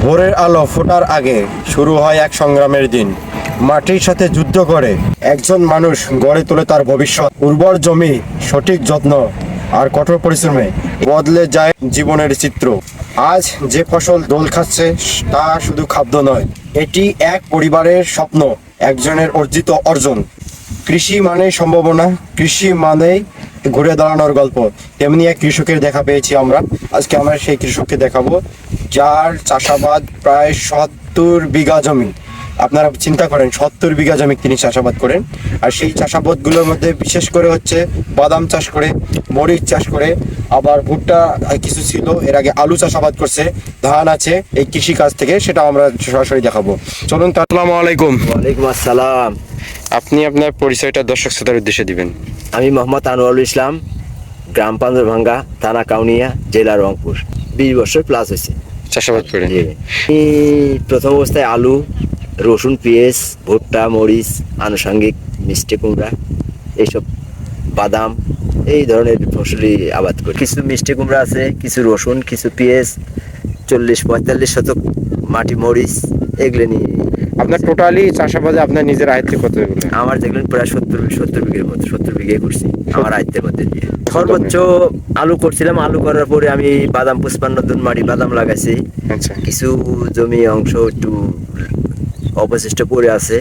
ভোরের আলো ফোটার আগে শুরু হয় এক সংগ্রামের দিন। মাটির সাথে যুদ্ধ করে একজন মানুষ গড়ে তোলে তার ভবিষ্যৎ। উর্বর জমি, সঠিক যত্ন আর কঠোর পরিশ্রমে বদলে যায় জীবনের চিত্র। আজ যে ফসল দোল খাচ্ছে তা শুধু খাদ্য নয়, এটি এক পরিবারের স্বপ্ন, একজনের অর্জিত অর্জন। কৃষি মানেই সম্ভাবনা, কৃষি মানেই ঘুরে দাঁড়ানোর গল্প। তেমনি এক কৃষকের দেখা পেয়েছি আমরা। আজকে আমরা সেই কৃষককে দেখাবো যার চাষাবাদ প্রায় 70 বিঘা জমি। আপনারা চিন্তা করেন 70 বিঘা জমি তিনি চাষাবাদ করেন। আর সেই চাষাবাদগুলোর মধ্যে বিশেষ করে হচ্ছে বাদাম চাষ করে, মরিচ চাষ করে, আবার ভুট্টা কিছু ছিল, এর আগে আলু চাষাবাদ করছে, ধান আছে। এই কৃষি কাজ থেকে সেটা আমরা সরাসরি দেখাবো। চলুন। আসসালামু আলাইকুম। ওয়ালাইকুম আসসালাম। আপনি আপনার পরিচয়টা দর্শক শ্রোতার উদ্দেশ্যে দিবেন। আমি মোহাম্মদ আনোয়ারুল ইসলাম, গ্রাম পাঞ্জরভাঙ্গা, থানা কাউনিয়া, জেলা রংপুর। 20 বছর প্লাস হয়েছে চাষাবাদ করেন। আমি প্রথম অবস্থায় আলু, রসুন, পেঁয়াজ, ভুট্টা, মরিচ, আনুষঙ্গিক মিষ্টি কুমড়া, এইসব বাদাম, এই ধরনের ফসলি আবাদ করি। কিছু মিষ্টি কুমড়া আছে, কিছু রসুন, কিছু পেঁয়াজ, 40-45 শতক মাটি মরিচ, এগুলো নিয়ে। আপনার টোটালি চাষাবাদে আপনার নিজের আয়ত্তে কত এগুলো? আমার দেখলেন প্রায় 70 বিঘের মতো, 70 বিঘে করছি আমার আয়ত্তের মধ্যে দিয়ে। সর্বোচ্চ আলু করছিলাম। আলু করার পরে আমি বাদাম 55 জন মাটি বাদাম লাগাইছি। আচ্ছা। কিছু জমি অংশ একটু অবশিষ্ট পড়ে আছে,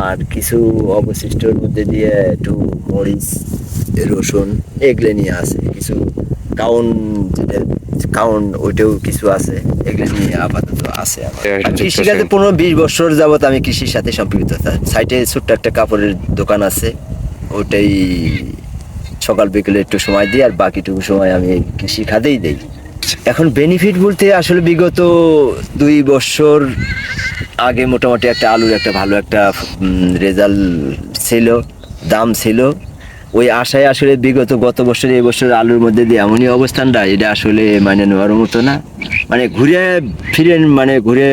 আর কিছু অবশিষ্টর মধ্যে দিয়ে একটু মরিচ, রসুন এগুলো নিয়ে আছে। কিছু কাউন, যেটা কাউন, ওইটাও কিছু আছে। এগুলো নিয়ে আপাতত আছে আমার। কৃষিকাজে 15-20 বছর যাবত আমি কৃষির সাথে সম্পৃক্ত। সাইডে ছোট্ট একটা কাপড়ের দোকান আছে, ওটাই সকাল বিকেলে একটু সময় দিই, আর বাকিটুকু সময় আমি কৃষি খাতেই দিই। এখন বেনিফিট বলতে আসলে বিগত 2 বছর আগে মোটামুটি একটা আলুর একটা ভালো একটা রেজাল্ট ছিল, দাম ছিল। ওই আশায় আসলে গত বছর এই বছর আলুর মধ্যে দিয়ে এমনই অবস্থানটা, এটা আসলে মানে নেওয়ার মতো না। মানে ঘুরে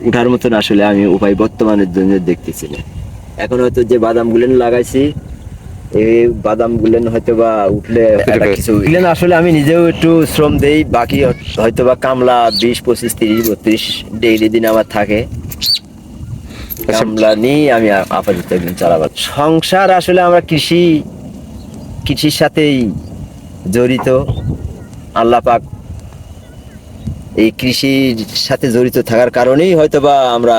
উঠার মতন আসলে আমি উপায় বর্তমানের জন্য দেখতেছি না। এখন হয়তো যে বাদামগুলো লাগাইছি, এই বাদামগুলো হয়তো বা উঠলে কিছু আসলে আমি নিজেও একটু শ্রম দেই। বাকি হয়তো বা কামলা 20, 25, 30, 32 ডেইলি দিন আমার থাকে। কামলা নিয়ে আমি আপাতত একদিন চালাবার সংসার। আসলে আমরা কৃষির সাথেই জড়িত। আল্লাহ পাক এই কৃষির সাথে জড়িত থাকার কারণেই হয়তো বা আমরা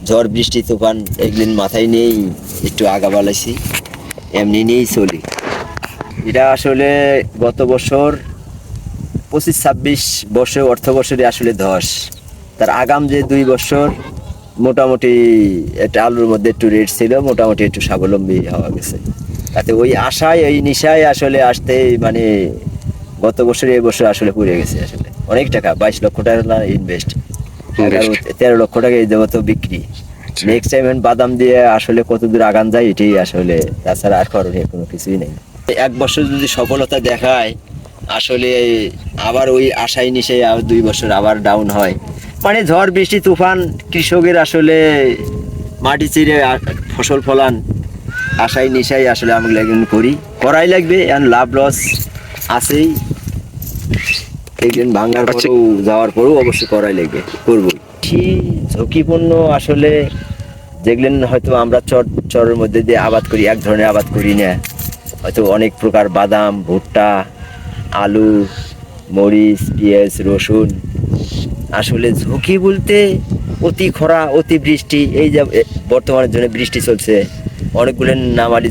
ঝড় বৃষ্টি তুফান এগুলিন মাথায় নিয়েই একটু আগা বাড়াইছি, এমনি নিয়েই চলি। এটা আসলে গত বছর 25-26 বছর অর্থ বছরে আসলে ধস। তার আগাম যে 2 বছর মোটামুটি একটা আলুর মধ্যে একটু রেট ছিল, মোটামুটি একটু স্বাবলম্বী হওয়া গেছে। তাতে ওই আশায়, ওই নিশায় আসলে আসতে মানে গত বছর এই বছর আসলে পুড়ে গেছে। আসলে অনেক টাকা, 22 লক্ষ টাকা ইনভেস্ট, 13 লক্ষ টাকা এই দেবত বিক্রি। নেক্সট টাইম বাদাম দিয়ে আসলে কত দূর আগান যায় এটাই আসলে, তাছাড়া আর করণীয় কোনো কিছুই নেই। 1 বছর যদি সফলতা দেখায়, আসলে আবার ওই আশায় নিশায় 2 বছর আবার ডাউন হয়। মানে ঝড় বৃষ্টি তুফান কৃষকের আসলে মাটি চিরে ফসল ফলান, আশায় নিশাই আসলে আমি করাই লাগবে। লাভ লস আছেই, একদিন ভাঙার পরেও যাওয়ার পরেও অবশ্যই করাই লাগবে, করবো। ঝুঁকিপূর্ণ আসলে যেগুলেন হয়তো আমরা চরের মধ্যে দিয়ে আবাদ করি, এক ধরনের আবাদ করি না, হয়তো অনেক প্রকার বাদাম, ভুট্টা, আলু, মরিচ, পেঁয়াজ, রসুন। আসলে ঝুঁকি বলতে অতি খরা, অতি বৃষ্টি। এই যে বর্তমানের জন্য বৃষ্টি চলছে, অনেকগুলো নামালি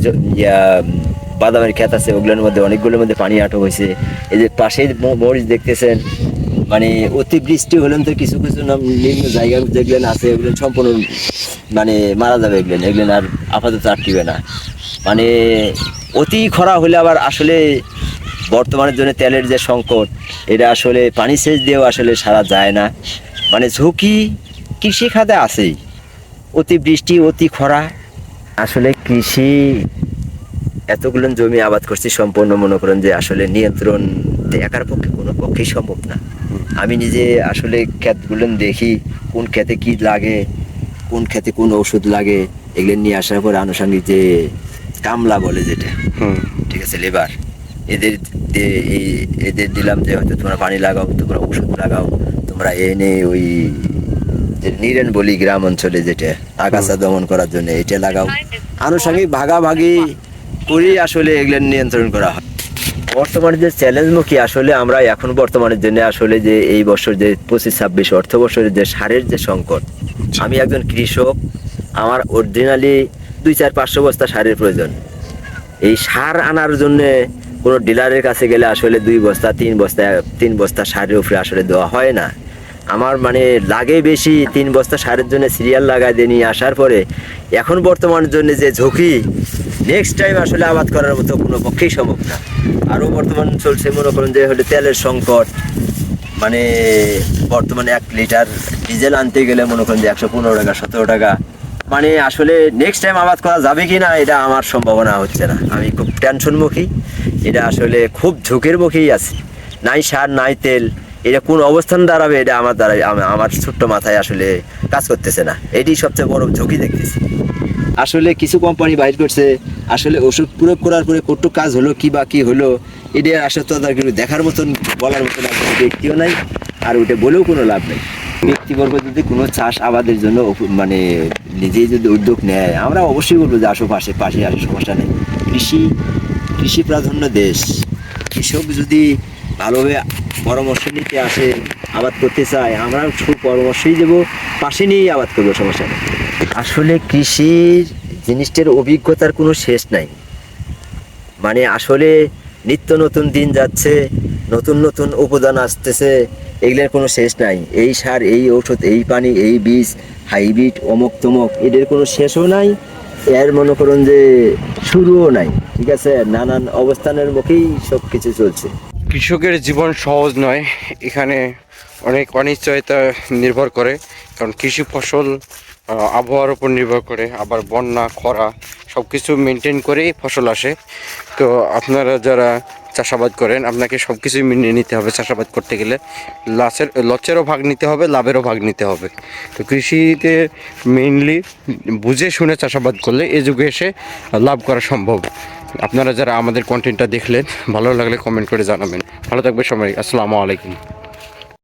বাদামের ক্ষেত আছে, ওগুলোর মধ্যে অনেকগুলোর মধ্যে পানি আটক হয়েছে। এই যে পাশে মরিচ দেখতেছেন, মানে অতি বৃষ্টি হলেন তো কিছু কিছু নিম্ন জায়গা যেগুলো আছে ওগুলো সম্পূর্ণ মানে মারা যাবে। এগুলো আর আপাতত আটকিবে না। মানে অতি খরা হলে আবার আসলে বর্তমানের জন্য তেলের যে সংকট, এটা আসলে পানি সেচ দিয়েও আসলে সারা যায় না। মানে ঝুঁকি কৃষি খাতে আছেই, অতি বৃষ্টি, অতি খরা। আসলে কৃষি এতগুলো জমি আবাদ করছি, সম্পূর্ণ মনে করেন যে আসলে নিয়ন্ত্রণ একার পক্ষে কোনো পক্ষেই সম্ভব না। আমি নিজে আসলে ক্ষেতগুলো দেখি, কোন ক্ষেতে কি লাগে, কোন ক্ষেতে কোন ওষুধ লাগে, এগুলো নিয়ে আসার পর আনুষঙ্গিক যে কামলা বলে যেটা, ঠিক আছে, লেবার, এদের দিলাম যে হয়তো তোমরা পানি লাগাও, তোমরা ওষুধ লাগাও, তোমরা এনে ওই যে নিরেন বলি গ্রাম অঞ্চলে যেটা আগাছা দমন করার জন্য এটা লাগাও। আনুষঙ্গিক ভাগাভাগি করি আসলে এগুলো নিয়ন্ত্রণ করা হয়। বর্তমানে যে চ্যালেঞ্জমুখী আসলে আমরা এখন বর্তমানের জন্য আসলে যে এই বছর যে 25-26 অর্থ বছরের যে সারের যে সংকট, আমি একজন কৃষক, আমার অরিজিনালি 200-500 বস্তা সারের প্রয়োজন। এই সার আনার জন্য কোনো ডিলারের কাছে গেলে আসলে 2 বস্তা 3 বস্তা সারের উপরে আসলে দেওয়া হয় না। আমার মানে লাগে বেশি 3 বস্তা সারের জন্য সিরিয়াল লাগাই দিয়ে নিয়ে আসার পরে এখন বর্তমানের জন্য যে ঝুঁকি, নেক্সট টাইম আসলে আবাদ করার মতো কোনো পক্ষেই সম্ভব না। আরও বর্তমান চলছে মনে করুন যে হলে তেলের সংকট, মানে বর্তমানে 1 লিটার ডিজেল আনতে গেলে মনে করেন যে 115 টাকা 17 টাকা, মানে আসলে নেক্সট টাইম আবাদ করা যাবে কি না এটা আমার সম্ভাবনা হচ্ছে না। আমি খুব টেনশনমুখী, এটা আসলে খুব ঝুঁকির মুখেই আছে। নাই সার নাই তেল, এটা কোন অবস্থান দাঁড়াবে এটা আমার দ্বারা আমার ছোট্ট মাথায় আসলে কাজ করতেছে না। এটি সবচেয়ে বড় ঝুঁকি দেখতেছি। আসলে কিছু কোম্পানি বাইর করছে, আসলে ওষুধ প্রয়োগ করার পরে কতটুকু কাজ হলো কি বা কি হলো এটা আসলে তো কিছু দেখার মতন বলার মতন ব্যক্তিও নাই, আর ওটা বলেও কোনো লাভ নেই। ব্যক্তিবর্গ যদি কোনো চাষ আবাদের জন্য মানে নিজেই যদি উদ্যোগ নেয়, আমরা অবশ্যই বলবো যে আসো পাশে আসে, সমস্যা নেই। কৃষি প্রাধান্য দেশ, কৃষক যদি ভালোভাবে পরামর্শ নিতে আসে, আবাদ করতে চায়, আমরা পরামর্শই দেবো, পাশে নিয়েই আবাদ করবো, সমস্যা নেই। আসলে কৃষির জিনিসটার অভিজ্ঞতার কোনো শেষ নাই। মানে আসলে নিত্য নতুন দিন যাচ্ছে, নতুন নতুন উপাদান আসতেছে, এগুলোর কোনো শেষ নাই। এই সার, এই ঔষধ, এই পানি, এই বীজ, হাইব্রিড, অমুক তমুক, এদের কোনো শেষও নাই, এর মনে করুন যে শুরুও নাই। ঠিক আছে, নানান অবস্থানের মুখেই সব কিছু চলছে। কৃষকের জীবন সহজ নয়, এখানে অনেক অনিশ্চয়তা নির্ভর করে, কারণ কৃষি ফসল আবহাওয়ার উপর নির্ভর করে, আবার বন্যা খরা সব কিছু মেনটেন করেই ফসল আসে। তো আপনারা যারা চাষাবাদ করেন আপনাকে সব কিছুই মেনে নিতে হবে। চাষাবাদ করতে গেলে লসেরও ভাগ নিতে হবে, লাভেরও ভাগ নিতে হবে। তো কৃষিতে মেইনলি বুঝে শুনে চাষাবাদ করলে এ যুগে এসে লাভ করা সম্ভব। আপনারা যারা আমাদের কন্টেন্টটা দেখলেন, ভালো লাগলে কমেন্ট করে জানাবেন। ভালো থাকবে সবাই, আসসালামু আলাইকুম।